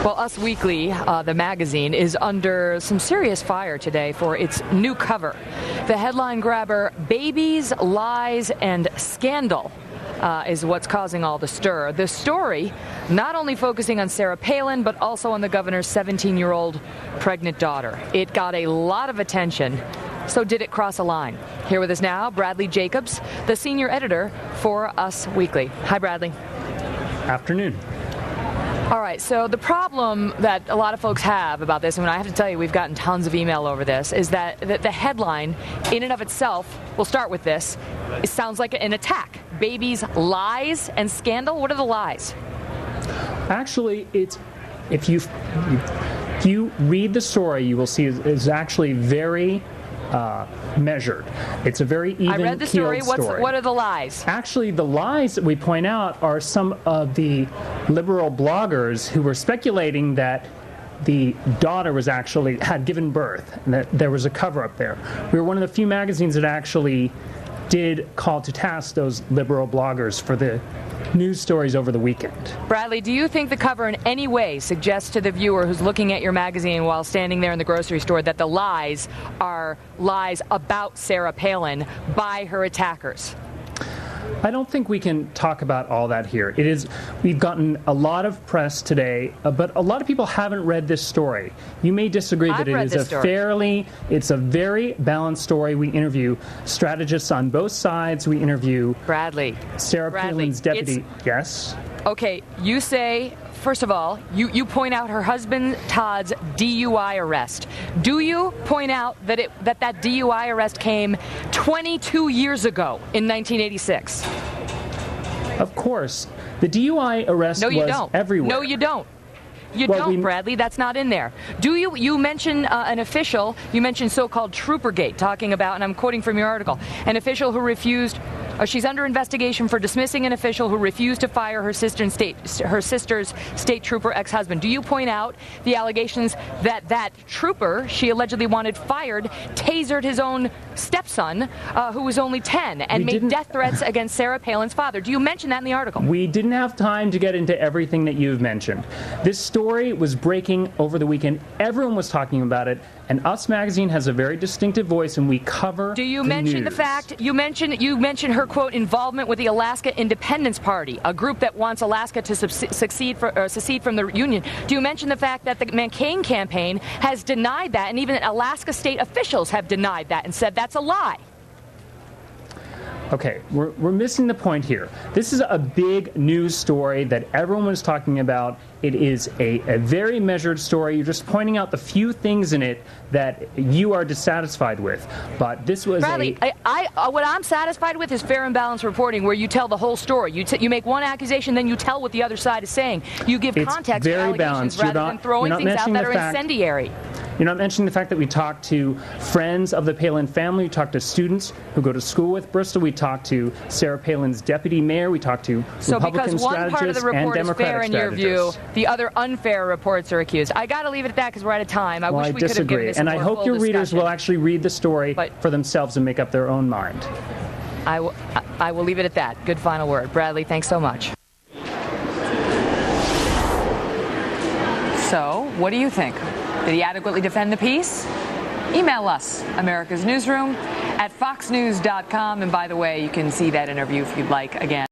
Well, Us Weekly, the magazine, is under some serious fire today for its new cover. The headline grabber, Babies, Lies, and Scandal, is what's causing all the stir. The story not only focusing on Sarah Palin, but also on the governor's 17-year-old pregnant daughter. It got a lot of attention. So did it cross a line? Here with us now, Bradley Jacobs, the senior editor for Us Weekly. Hi, Bradley. Afternoon. All right, so the problem that a lot of folks have about this, and I have to tell you, we've gotten tons of email over this, is that the headline in and of itself, we'll start with this, it sounds like an attack. Babies, lies, and scandal? What are the lies? Actually, if you read the story, you will see it's actually very measured. It's a very even, I read the story. What are the lies? Actually, the lies that we point out are some of the liberal bloggers who were speculating that the daughter had given birth and that there was a cover-up there. We were one of the few magazines that actually did call to task those liberal bloggers for the news stories over the weekend. Bradley, do you think the cover in any way suggests to the viewer who's looking at your magazine while standing there in the grocery store that the lies are lies about Sarah Palin by her attackers? I don't think we can talk about all that here. We've gotten a lot of press today, but a lot of people haven't read this story. You may disagree that it's a very balanced story. We interview strategists on both sides. We interview Sarah Palin's deputy. Yes? Okay, you say, first of all, you point out her husband Todd's DUI arrest. Do you point out that that DUI arrest came 22 years ago in 1986? Of course. The DUI arrest was everywhere. No, you don't. Bradley. That's not in there. Do you? You mentioned an official. You mentioned so-called Troopergate, talking about, and I'm quoting from your article, an official who refused. She's under investigation for dismissing an official who refused to fire her sister's state trooper ex-husband. Do you point out the allegations that trooper she allegedly wanted fired tasered his own stepson, who was only 10, and made death threats against Sarah Palin's father? Do you mention that in the article? We didn't have time to get into everything that you've mentioned. This story was breaking over the weekend. Everyone was talking about it, and Us Magazine has a very distinctive voice, and we cover. Do you mention the fact you mentioned her quote involvement with the Alaska Independence Party, a group that wants Alaska to secede from the Union? Do you mention the fact that the McCain campaign has denied that, and even Alaska state officials have denied that and said that's a lie? Okay, we're missing the point here. This is a big news story that everyone was talking about. It is a very measured story. You're just pointing out the few things in it that you are dissatisfied with. But this was Bradley, what I'm satisfied with is fair and balanced reporting, where you tell the whole story. You make one accusation, then you tell what the other side is saying. You give context to allegations rather than throwing things out that are incendiary. You're not mentioning the fact that we talked to friends of the Palin family. We talked to students who go to school with Bristol. We talked to Sarah Palin's deputy mayor. We talked to Republican strategists and Democratic strategists. So because one part of the report is fair in your view, the other unfair reports are accused. I got to leave it at that because we're out of time. I wish we could have given this a more full discussion. And I hope your readers will actually read the story for themselves and make up their own mind. I will leave it at that. Good final word. Bradley, thanks so much. So, what do you think? Did he adequately defend the piece? Email us, America's Newsroom, at foxnews.com. And by the way, you can see that interview if you'd like again.